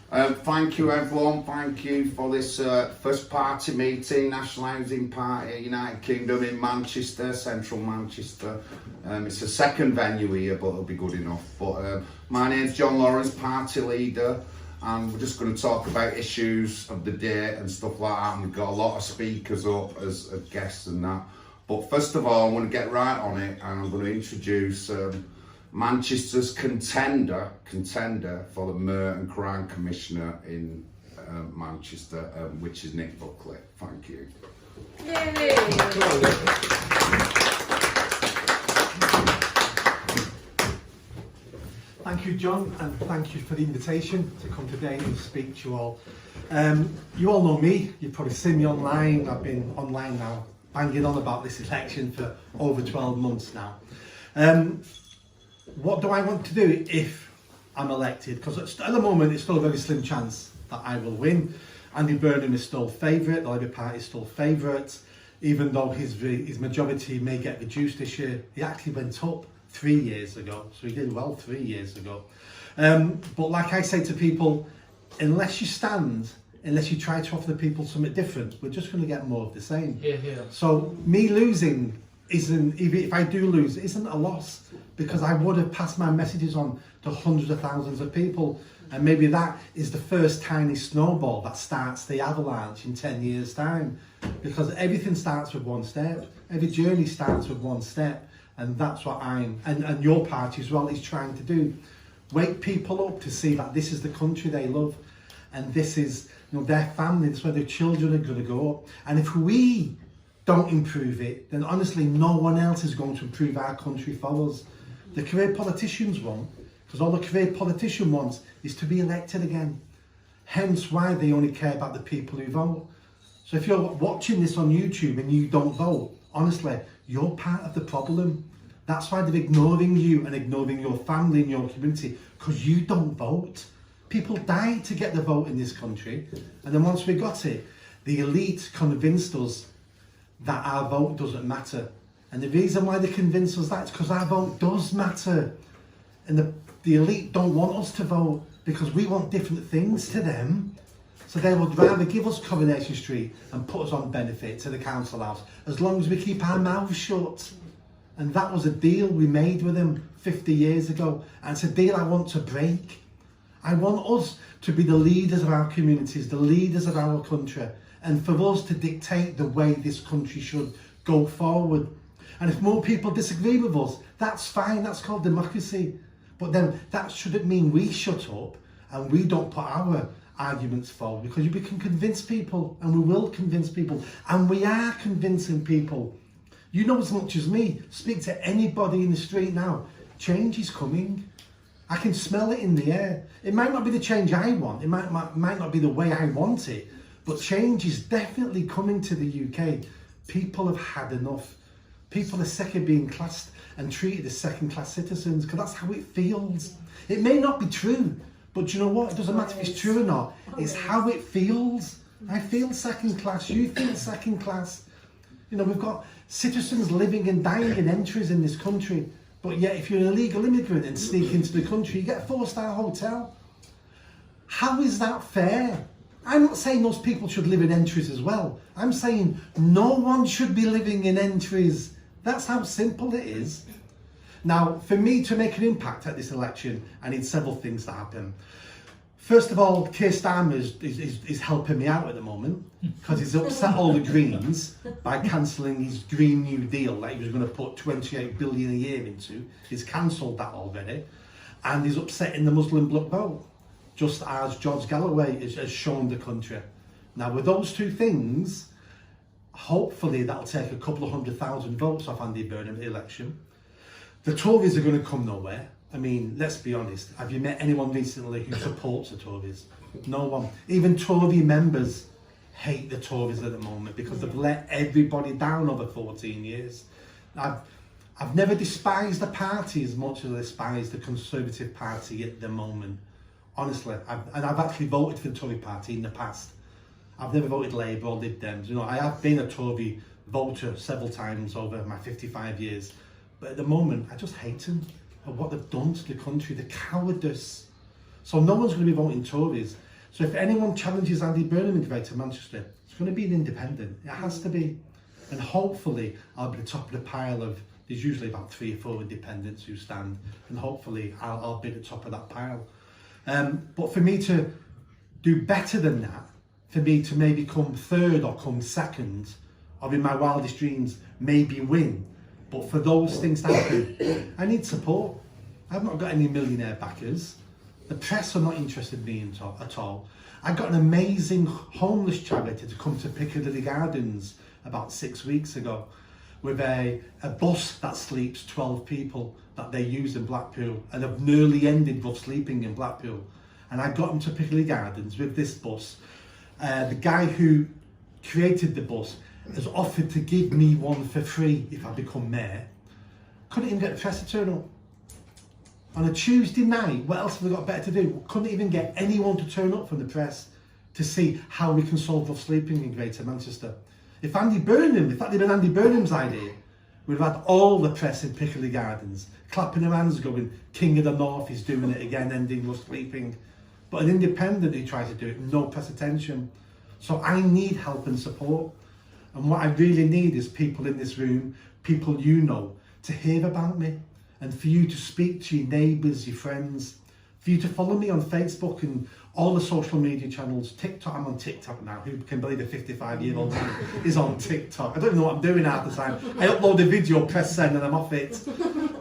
Thank you everyone, thank you for this first party meeting, National Housing Party, United Kingdom in Manchester, central Manchester. It's the second venue here, but it'll be good enough. But my name's John Lawrence, party leader, and we're just going to talk about issues of the day and stuff like that. And we've got a lot of speakers up as guests and that. But first of all, I want to get right on it, and I'm going to introduce Manchester's contender for the Murder and Crime Commissioner in Manchester, which is Nick Buckley. Thank you. Yay! Thank you, John, and thank you for the invitation to come today and speak to you all. You all know me, you've probably seen me online. I've been online now, banging on about this election for over 12 months now. What do I want to do if I'm elected? Because at the moment it's still a very slim chance that I will win. Andy Burnham is still favourite, the Labour Party is still favourite, even though his majority may get reduced this year. He actually went up 3 years ago, so he did well 3 years ago. But like I say to people, unless you try to offer the people something different, we're just going to get more of the same. Yeah, yeah. So me losing isn't, even if I do lose, isn't a loss, because I would have passed my messages on to hundreds of thousands of people, and maybe that is the first tiny snowball that starts the avalanche in 10 years time, because everything starts with one step, every journey starts with one step, and that's what I'm, and your party as well, is trying to do. Wake people up to see that this is the country they love, and this is, you know, their family, this is where their children are going to go up. And if we don't improve it, then honestly no one else is going to improve our country for us. The career politicians won't, because all the career politician wants is to be elected again. Hence why they only care about the people who vote. So if you're watching this on YouTube and you don't vote, honestly, you're part of the problem. That's why they're ignoring you and ignoring your family and your community, because you don't vote. People died to get the vote in this country, and then once we got it, the elite convinced us that our vote doesn't matter. And the reason why they convince us that is because our vote does matter. And the elite don't want us to vote because we want different things to them. So they would rather give us Coronation Street and put us on benefit to the council house as long as we keep our mouths shut. And that was a deal we made with them 50 years ago. And it's a deal I want to break. I want us to be the leaders of our communities, the leaders of our country, and for us to dictate the way this country should go forward. And if more people disagree with us, that's fine, that's called democracy. But then that shouldn't mean we shut up and we don't put our arguments forward, because we can convince people, and we will convince people, and we are convincing people. You know as much as me, speak to anybody in the street now, change is coming. I can smell it in the air. It might not be the change I want, it might not be the way I want it, but change is definitely coming to the UK. People have had enough. People are sick of being classed and treated as second-class citizens, because that's how it feels. It may not be true, but you know what? It doesn't matter if it's true or not. It's how it feels. I feel second-class, you feel second-class. You know, we've got citizens living and dying in entries in this country, but yet if you're an illegal immigrant and sneak into the country, you get a 4-star hotel. How is that fair? I'm not saying those people should live in entries as well. I'm saying no one should be living in entries. That's how simple it is. Now, for me to make an impact at this election, I need several things to happen. First of all, Keir Starmer is helping me out at the moment, because he's upset all the Greens by cancelling his Green New Deal that he was going to put 28 billion a year into. He's cancelled that already, and he's upsetting the Muslim bloc vote, just as George Galloway has shown the country. Now, with those two things, hopefully that'll take a couple of 100,000 votes off Andy Burnham at the election. The Tories are going to come nowhere. I mean, let's be honest. Have you met anyone recently who supports the Tories? No one. Even Tory members hate the Tories at the moment because they've let everybody down over 14 years. I've never despised the party as much as I despise the Conservative Party at the moment. Honestly, I've actually voted for the Tory party in the past. I've never voted Labour or Lib Dems. You know, I have been a Tory voter several times over my 55 years. But at the moment, I just hate them and what they've done to the country, the cowardice. So no one's going to be voting Tories. So if anyone challenges Andy Burnham in Greater Manchester, it's going to be an independent. It has to be. And hopefully I'll be the top of the pile of, there's usually about 3 or 4 independents who stand, and hopefully I'll be at the top of that pile. But for me to do better than that, for me to maybe come 3rd or come 2nd, or in my wildest dreams, maybe win. But for those things to happen, I need support. I've not got any millionaire backers. The press are not interested in me at all. I got an amazing homeless charity to come to Piccadilly Gardens about 6 weeks ago with a bus that sleeps 12 people that they use in Blackpool, and have nearly ended rough sleeping in Blackpool. And I got them to Piccadilly Gardens with this bus. The guy who created the bus has offered to give me one for free if I become mayor. Couldn't even get the press to turn up. On a Tuesday night, what else have we got better to do? Couldn't even get anyone to turn up from the press to see how we can solve rough sleeping in Greater Manchester. If that had been Andy Burnham's idea, we'd have had all the press in Piccadilly Gardens clapping their hands going, King of the North is doing it again, ending rough sleeping. But an independent who tries to do it, no press attention. So I need help and support. And what I really need is people in this room, people you know, to hear about me, and for you to speak to your neighbours, your friends, for you to follow me on Facebook and all the social media channels. TikTok, I'm on TikTok now. Who can believe a 55-year-old man is on TikTok? I don't even know what I'm doing half the time. I upload a video, press send, and I'm off it.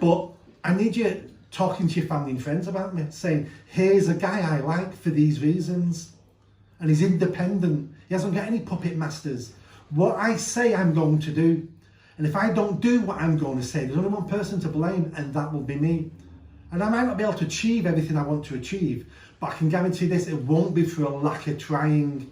But I need you talking to your family and friends about me, saying, here's a guy I like for these reasons. And he's independent. He hasn't got any puppet masters. What I say I'm going to do. And if I don't do what I'm going to say, there's only one person to blame, and that will be me. And I might not be able to achieve everything I want to achieve, but I can guarantee this, it won't be through a lack of trying.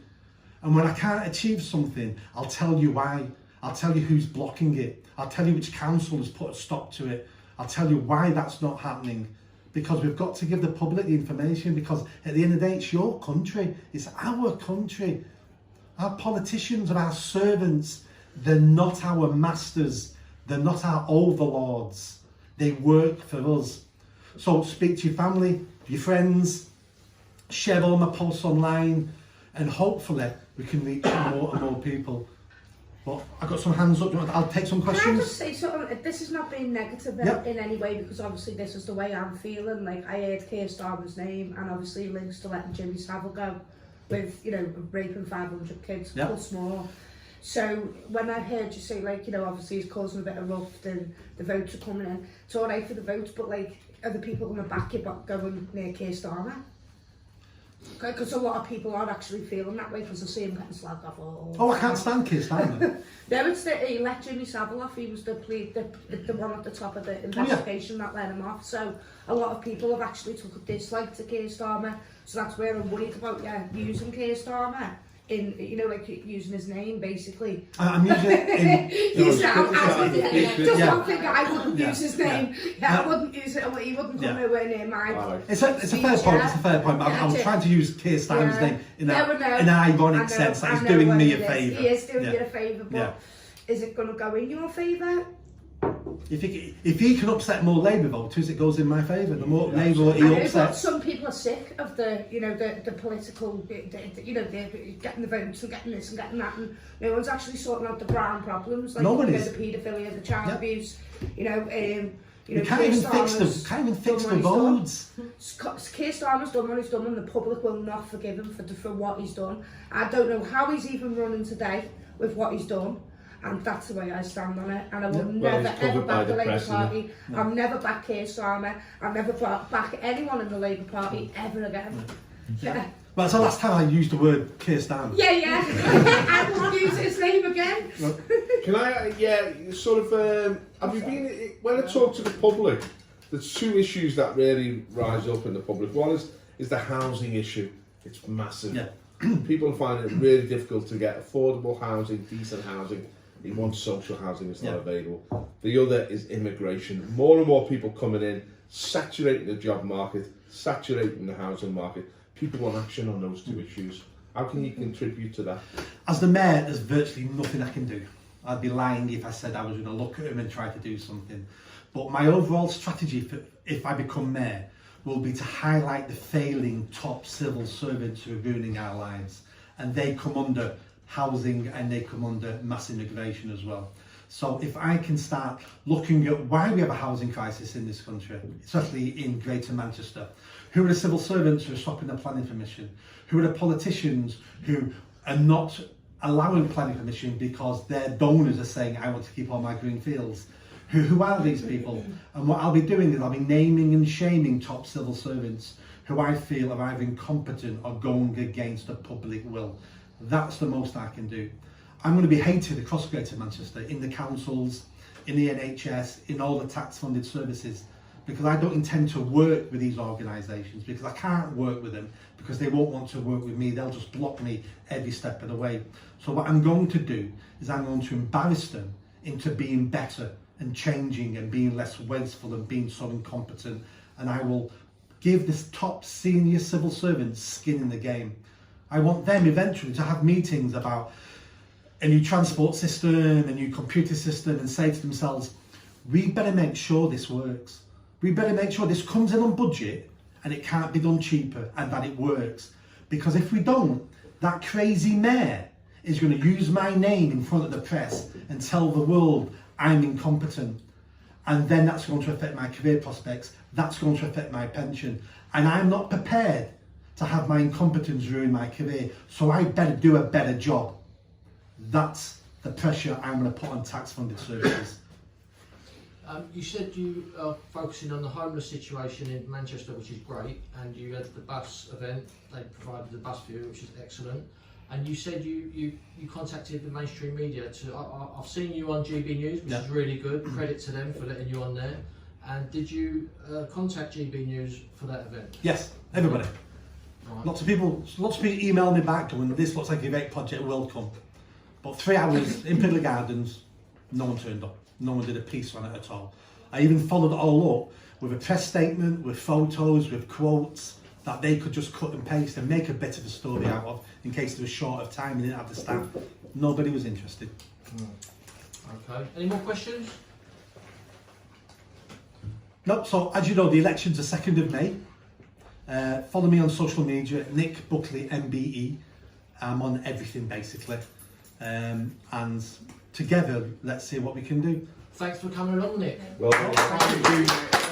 And when I can't achieve something, I'll tell you why. I'll tell you who's blocking it. I'll tell you which council has put a stop to it. I'll tell you why that's not happening. Because we've got to give the public the information, because at the end of the day, it's your country. It's our country. Our politicians are our servants. They're not our masters. They're not our overlords. They work for us. So speak to your family, your friends, share all my posts online, and hopefully we can reach more and more people. But I've got some hands up. I'll take some questions. Can I just say something? This is not being negative in any way, because obviously this is the way I'm feeling. Like, I heard Keir Starmer's name, and obviously links to letting Jimmy Savile go with, you know, raping 500 kids plus more. So when I heard you say, like, you know, obviously he's causing a bit of ruft and the votes are coming in, it's all right for the votes, but like, are the people going to back you going near Keir Starmer? Because a lot of people are actually feeling that way, because I see him getting slagged off all. Oh, I can't stand Keir Starmer. No, it's that he let Jimmy Savile off. He was the one at the top of the investigation that let him off. So a lot of people have actually took a dislike to Keir Starmer. So that's where I'm worried about using Keir Starmer in, you know, like using his name basically. I'm using it in... Just one thing, I wouldn't use his name. I wouldn't use it, he wouldn't come nowhere near mine. It's a fair point, but I'm trying to use Keir Starmer's name in an ironic sense that he's doing me a favour. He is doing you a favour, but is it going to go in your favour? If he can upset more Labour voters, it goes in my favour. The more Labour he upsets. Some people are sick of the political, the getting the votes and getting this and getting that, and no one's actually sorting out the brown problems, like the paedophilia, the child abuse, you can't even fix the roads. Keir Starmer's done what he's done, and the public will not forgive him for what he's done. I don't know how he's even running today with what he's done. And that's the way I stand on it. And I will never ever back the Labour Party. I'll never back Keir Starmer. I'll never back anyone in the Labour Party ever again. Well, it's the last time I used the word Keir Starmer. I won't use his name again. Can I, have you been, when I talk to the public, there's 2 issues that really rise up in the public. One is the housing issue. It's massive. People find it really difficult to get affordable housing, decent housing. They want social housing, it's not available. The other is immigration. More and more people coming in, saturating the job market, saturating the housing market. People want action on those 2 issues. How can you contribute to that? As the mayor, there's virtually nothing I can do. I'd be lying if I said I was going to look at him and try to do something. But my overall strategy, if I become mayor, will be to highlight the failing top civil servants who are ruining our lives. And they come under housing and they come under mass immigration as well. So if I can start looking at why we have a housing crisis in this country, especially in Greater Manchester, who are the civil servants who are stopping the planning permission? Who are the politicians who are not allowing planning permission because their donors are saying, I want to keep all my green fields? Who are these people? And what I'll be doing is I'll be naming and shaming top civil servants who I feel are either incompetent or going against the public will. That's the most I can do. I'm going to be hated across Greater Manchester, in the councils, in the NHS, in all the tax-funded services, because I don't intend to work with these organisations, because I can't work with them, because they won't want to work with me. They'll just block me every step of the way. So what I'm going to do is I'm going to embarrass them into being better and changing and being less wasteful and being so incompetent. And I will give this top senior civil servants skin in the game. I want them eventually to have meetings about a new transport system, a new computer system, and say to themselves, we better make sure this works. We better make sure this comes in on budget and it can't be done cheaper, and that it works. Because if we don't, that crazy mayor is going to use my name in front of the press and tell the world I'm incompetent. And then that's going to affect my career prospects. That's going to affect my pension. And I'm not prepared to have my incompetence ruin my career. So I better do a better job. That's the pressure I'm going to put on tax-funded services. You said you are focusing on the homeless situation in Manchester, which is great, and you had the bus event. They provided the bus for you, which is excellent. And you said you contacted the mainstream media. I've seen you on GB News, which is really good. Credit to them for letting you on there. And did you contact GB News for that event? Yes, everybody. Right. Lots of people emailed me back going, this looks like a great project, welcome. But 3 hours in Piddly Gardens, no one turned up. No one did a piece on it at all. I even followed it all up with a press statement, with photos, with quotes that they could just cut and paste and make a bit of a story out of in case they were short of time and didn't have the staff. Nobody was interested. Okay. Any more questions? No, so as you know, the election's the 2nd of May. Follow me on social media, Nick Buckley MBE. I'm on everything basically. And together, let's see what we can do. Thanks for coming along, Nick. Well, thank you.